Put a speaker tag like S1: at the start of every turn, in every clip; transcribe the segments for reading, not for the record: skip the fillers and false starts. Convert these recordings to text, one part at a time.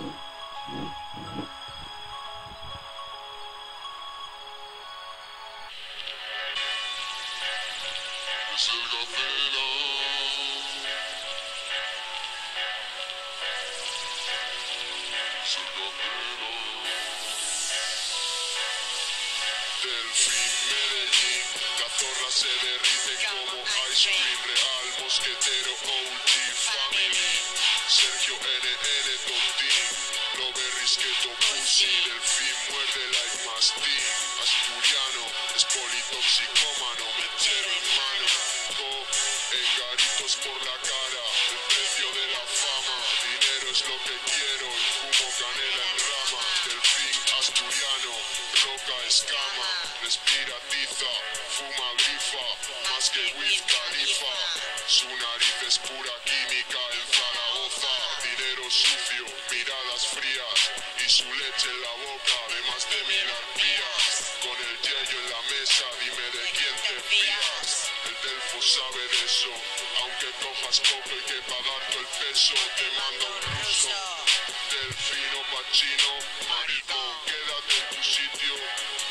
S1: Es el Gacela. Es el Gacela. Delfín, Medellín, Cazorla se derriten como ice cream. Real, Mosquetero, OG, Family, Sergio NN, Tontín, Loberris, Keto, Pussy, Delfín, muerde like mastín. Asturiano, es politoxicómano, mechero en mano, en garitos por la cara, el precio de la fama, dinero es lo que quiero, y fumo canela en rama. Delfín asturiano, roca escama, respira tiza, fuma grifa, más que Wiz Khalifa. Su nariz es pura química en Zaragoza, dinero sucio, miradas frías, y su leche en la boca de más de 1000 arpías. Con el yello en la mesa, dime de quién te fías. El Delfo sabe de eso, aunque cojas poco y que pagar todo el peso, te manda un ruso. Delfino Pachino, maricón, quédate en tu sitio.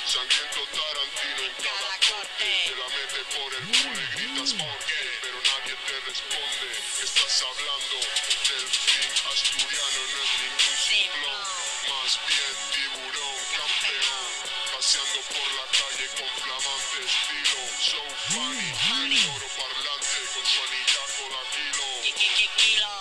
S1: Sangriento Tarantino en cada corte, te la mete por el culo y gritas porque, pero nadie te responde. ¿Qué estás hablando? Delfín asturiano no es ningún ciclón, más bien tiburón campeón, paseando por la calle con flamante estilo. So funny, el toro parlante con su anillaco da kilo.
S2: Kilo.